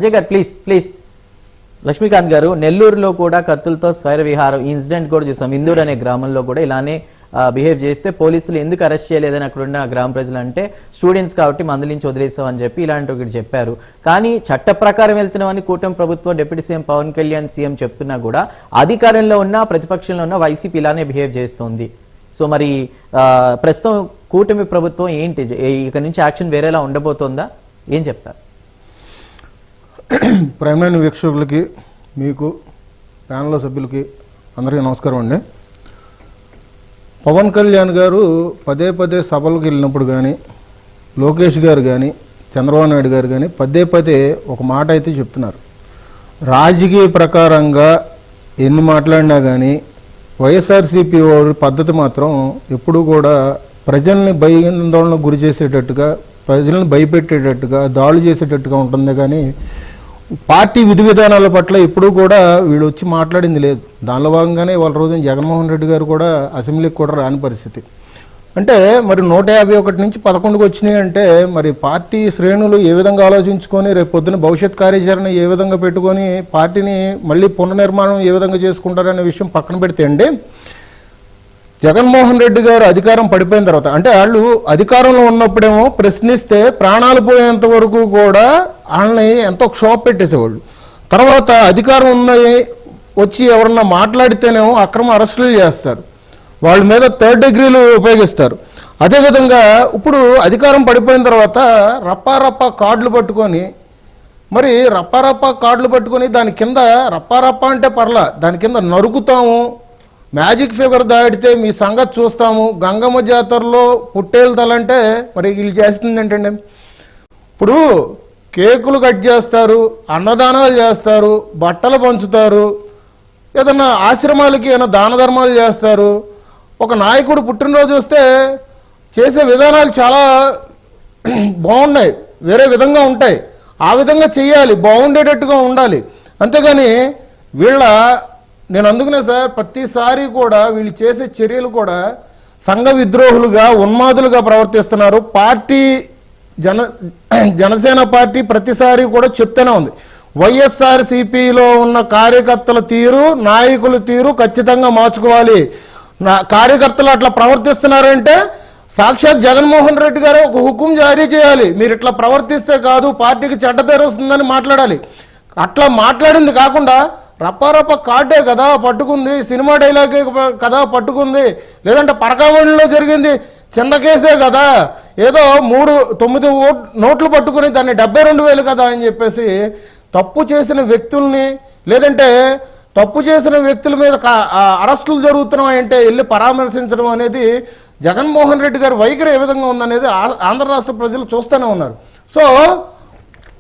అజయ్ గారు please please. Lakshmikanth గారు, నెల్లూరులో కూడా కత్తులతో స్వైర విహారం ఇన్సిడెంట్ కూడా చూసాం. ఇందూరు అనే గ్రామంలో కూడా ఇలానే బిహేవ్ చేస్తే పోలీసులు ఎందుకు అరెస్ట్ చేయలేదని అక్కడున్న గ్రామ ప్రజలు అంటే స్టూడెంట్స్ కాబట్టి మందలించి వదిలేసాం అని చెప్పి ఇలాంటి ఒకటి చెప్పారు. కానీ చట్ట ప్రకారం వెళ్తున్నామని కూటమి ప్రభుత్వం deputy CM Pawan Kalyan CM చెప్తున్నా కూడా అధికారంలో ఉన్న ప్రతిపక్షంలో ఉన్న వైసీపీ ఇలానే బిహేవ్ చేస్తోంది. సో మరి ప్రస్తుతం కూటమి ప్రభుత్వం ఏంటి, ఇక నుంచి యాక్షన్ వేరేలా ఉండబోతోందా, ఏం చెప్తారు? ప్రైమ్ లైన్ వీక్షకులకి, మీకు ప్యానల్ సభ్యులకి అందరికీ నమస్కారం అండి. పవన్ కళ్యాణ్ గారు పదే పదే సభలకు వెళ్ళినప్పుడు కానీ, లోకేష్ గారు కానీ, చంద్రబాబు నాయుడు గారు కానీ పదే పదే ఒక మాట అయితే చెప్తున్నారు. రాజకీయ ప్రకారంగా ఎన్ని మాట్లాడినా కానీ వైఎస్ఆర్సీపీ వారి పద్ధతి మాత్రం ఎప్పుడూ కూడా ప్రజల్ని భయాందోళనకు గురి చేసేటట్టుగా, ప్రజలను భయపెట్టేటట్టుగా, దాడులు చేసేటట్టుగా ఉంటుంది. కానీ పార్టీ విధి విధానాల పట్ల ఎప్పుడూ కూడా వీళ్ళు వచ్చి మాట్లాడింది లేదు. దానిలో భాగంగానే వాళ్ళ రోజున జగన్మోహన్ రెడ్డి గారు కూడా అసెంబ్లీకి కూడా రాని పరిస్థితి. అంటే మరి 151 నుంచి 11కి వచ్చినాయి అంటే మరి పార్టీ శ్రేణులు ఏ విధంగా ఆలోచించుకొని రేపు పొద్దున భవిష్యత్ కార్యాచరణ ఏ విధంగా పెట్టుకొని పార్టీని మళ్ళీ పునర్నిర్మాణం ఏ విధంగా చేసుకుంటారనే విషయం పక్కన పెడితే అండి, జగన్మోహన్ రెడ్డి గారు అధికారం పడిపోయిన తర్వాత, అంటే వాళ్ళు అధికారంలో ఉన్నప్పుడేమో ప్రశ్నిస్తే ప్రాణాలు పోయేంత వరకు కూడా వాళ్ళని ఎంతో క్షోభ పెట్టేసేవాళ్ళు. తర్వాత అధికారం ఉన్నాయి వచ్చి ఎవరన్నా మాట్లాడితేనేమో అక్రమ అరెస్టులు చేస్తారు, వాళ్ళ మీద 3rd డిగ్రీలు ఉపయోగిస్తారు. అదేవిధంగా ఇప్పుడు అధికారం పడిపోయిన తర్వాత రప్పారప్ప కార్డులు పట్టుకొని, మరి రప్పారప్ప కార్డులు పట్టుకొని దాని కింద రప్పారప్ప అంటే పర్లా, దాని కింద నరుకుతాము, మ్యాజిక్ ఫిగర్ దాడితే మీ సంగతి చూస్తాము, గంగమ్మ జాతరలో పుట్టేలు తలంటే మరి వీళ్ళు చేస్తుంది ఏంటండి. ఇప్పుడు కేకులు కట్ చేస్తారు, అన్నదానాలు చేస్తారు, బట్టలు పంచుతారు, ఏదన్నా ఆశ్రమాలకి ఏమైనా దాన ధర్మాలు చేస్తారు. ఒక నాయకుడు పుట్టినరోజు వస్తే చేసే విధానాలు చాలా బాగున్నాయి, వేరే విధంగా ఉంటాయి. ఆ విధంగా చేయాలి, బాగుండేటట్టుగా ఉండాలి. అంతేగాని నేను అందుకనే సార్ ప్రతిసారి కూడా వీళ్ళు చేసే చర్యలు కూడా సంఘ విద్రోహులుగా, ఉన్మాదులుగా ప్రవర్తిస్తున్నారు. పార్టీ జనసేన పార్టీ ప్రతిసారి కూడా చెప్తూనే ఉంది, వైఎస్ఆర్సీపీలో ఉన్న కార్యకర్తల తీరు, నాయకుల తీరు ఖచ్చితంగా మార్చుకోవాలి. కార్యకర్తలు అట్లా ప్రవర్తిస్తున్నారంటే సాక్షాత్ జగన్మోహన్ రెడ్డి గారు ఒక హుకుం జారీ చేయాలి, మీరు ఇట్లా ప్రవర్తిస్తే కాదు పార్టీకి చెడ్డ పేరు వస్తుందని మాట్లాడాలి. అట్లా మాట్లాడింది కాకుండా రప్పారప్ప కార్డే కదా పట్టుకుంది, సినిమా డైలాగే కదా పట్టుకుంది, లేదంటే పరకామణిలో జరిగింది చిన్న కేసే కదా, ఏదో 9 నోట్లు పట్టుకుని దాన్ని 72,000 కదా అని చెప్పేసి తప్పు చేసిన వ్యక్తుల్ని, లేదంటే తప్పు చేసిన వ్యక్తుల మీద అరెస్టులు జరుగుతున్నాయంటే వెళ్ళి పరామర్శించడం అనేది జగన్మోహన్ రెడ్డి గారి వైఖరి ఏ విధంగా ఉందనేది ఆంధ్ర రాష్ట్ర ప్రజలు చూస్తూనే ఉన్నారు. సో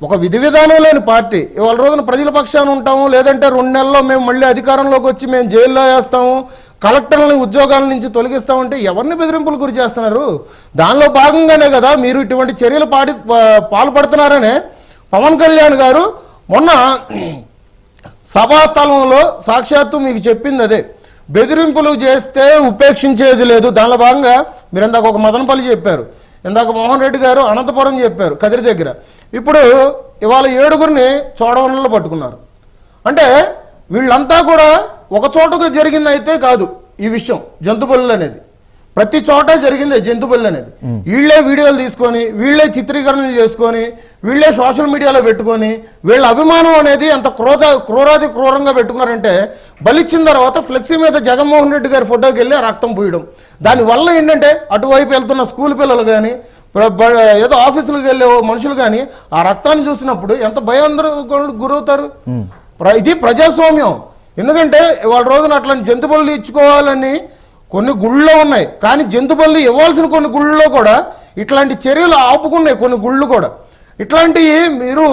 ఒక విధి విధానం లేని పార్టీ ఇవాళ రోజున ప్రజల పక్షాన ఉంటాము, లేదంటే 2 నెలల్లో మేము మళ్ళీ అధికారంలోకి వచ్చి మేము జైల్లో వేస్తాము, కలెక్టర్లని ఉద్యోగాల నుంచి తొలగిస్తామంటే ఎవరిని బెదిరింపులు గురి చేస్తున్నారు? దానిలో భాగంగానే కదా మీరు ఇటువంటి చర్యలు పాల్పడుతున్నారనే పవన్ కళ్యాణ్ గారు మొన్న సభాస్థలంలో సాక్షాత్తు మీకు చెప్పింది అదే, బెదిరింపులు చేస్తే ఉపేక్షించేది లేదు. దానిలో భాగంగా మీరు ఇందాక ఒక మదనపల్లి చెప్పారు, ఇందాక మోహన్ రెడ్డి గారు అనంతపురం చెప్పారు కదిరి దగ్గర, ఇప్పుడు ఇవాళ 7గురిని చోడవరంలో పట్టుకున్నారు. అంటే వీళ్ళంతా కూడా ఒక చోటగా జరిగింది అయితే కాదు ఈ విషయం. జంతుబలి అనేది ప్రతి చోట జరిగింది, జంతుబలి అనేది. వీళ్ళే వీడియోలు తీసుకొని, వీళ్ళే చిత్రీకరణలు చేసుకొని, వీళ్ళే సోషల్ మీడియాలో పెట్టుకొని, వీళ్ళ అభిమానం అనేది అంత క్రూరాది క్రూరంగా పెట్టుకున్నారంటే బలిచ్చిన తర్వాత ఫ్లెక్సీ మీద జగన్మోహన్ రెడ్డి గారి ఫోటోకి వెళ్ళి రక్తం పూయడం. దానివల్ల ఏంటంటే అటువైపు వెళ్తున్న స్కూల్ పిల్లలు కానీ, ఏదో ఆఫీసులకు వెళ్ళే మనుషులు కానీ ఆ రక్తాన్ని చూసినప్పుడు ఎంత భయాందోళనకు గురవుతారు. ఇది ప్రజాస్వామ్యం. ఎందుకంటే వాళ్ళ రోజున అట్లాంటి జంతుబలి ఇచ్చుకోవాలని కొన్ని గుళ్ళో ఉన్నాయి, కానీ జంతుబలి ఇవ్వాల్సిన కొన్ని గుళ్ళలో కూడా ఇట్లాంటి చర్యలు ఆపుకున్నాయి కొన్ని గుళ్ళు కూడా. ఇట్లాంటివి మీరు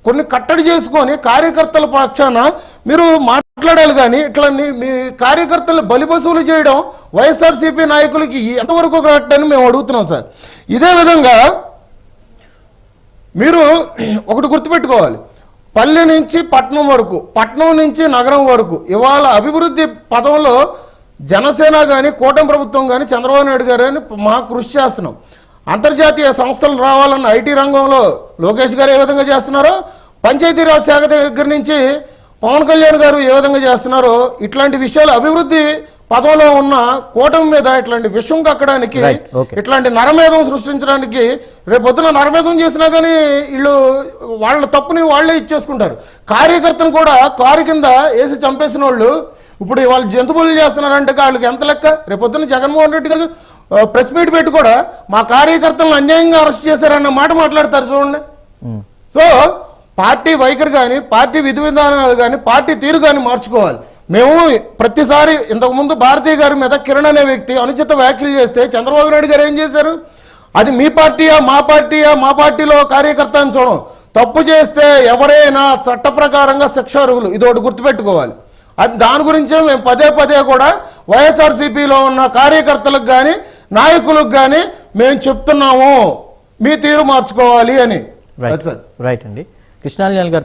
కొన్ని కట్టడి చేసుకొని కార్యకర్తల పక్షాన మీరు మాట్లాడాలి. కానీ ఇట్లా మీ కార్యకర్తలు బలిపశువులు చేయడం వైఎస్ఆర్సీపీ నాయకులకి ఎంతవరకు కరెక్ట్ అని మేము అడుగుతున్నాం సార్. ఇదే విధంగా మీరు ఒకటి గుర్తుపెట్టుకోవాలి, పల్లె నుంచి పట్నం వరకు, పట్నం నుంచి నగరం వరకు ఇవాళ అభివృద్ధి పదంలో జనసేన కానీ, కూటమి ప్రభుత్వం కానీ, చంద్రబాబు నాయుడు గారు కానీ మా కృషి చేస్తున్నాం. అంతర్జాతీయ సంస్థలు రావాలన్న ఐటీ రంగంలో లోకేష్ గారు ఏ విధంగా చేస్తున్నారో పంచాయతీరాజ్ శాఖ దగ్గర నుంచి పవన్ కళ్యాణ్ గారు ఏ విధంగా చేస్తున్నారో ఇట్లాంటి విషయాలు అభివృద్ధి పదంలో ఉన్న కూటమి మీద ఇట్లాంటి విషం కక్కడానికి, Right, okay. ఇట్లాంటి నరమేధం సృష్టించడానికి, రేపొద్దున నరమేధం చేసినా కానీ వీళ్ళు వాళ్ళ తప్పుని వాళ్ళే ఇచ్చేసుకుంటారు. కార్యకర్తను కూడా కారు కింద వేసి చంపేసిన వాళ్ళు ఇప్పుడు వాళ్ళు జంతువులు చేస్తున్నారంటే వాళ్ళకి ఎంత లెక్క? రేపొద్దున జగన్మోహన్ రెడ్డి గారు ప్రెస్ మీట్ పెట్టి కూడా మా కార్యకర్తలను అన్యాయంగా అరెస్ట్ చేశారన్న మాట మాట్లాడతారు చూడండి. సో పార్టీ వైఖరి కానీ, పార్టీ విధి విధానాలు కానీ, పార్టీ తీరు కానీ మార్చుకోవాలి. మేము ప్రతిసారి ఇంతకుముందు భారతీయ గారి మీద కిరణ్ అనే వ్యక్తి అనుచిత వ్యాఖ్యలు చేస్తే చంద్రబాబు నాయుడు గారు ఏం చేశారు? అది మీ పార్టీయా మా పార్టీయా, మా పార్టీలో కార్యకర్త అని చూడం. తప్పు చేస్తే ఎవరైనా చట్ట ప్రకారంగా శిక్షార్హులు, ఇది ఒకటి గుర్తుపెట్టుకోవాలి. అది దాని గురించే మేము పదే పదే కూడా వైఎస్ఆర్సీపీలో ఉన్న కార్యకర్తలకు కానీ నాయకులకు కానీ మేము చెప్తున్నాము, మీ తీరు మార్చుకోవాలి అని. రైట్ అండి. కృష్ణాంజలి గారు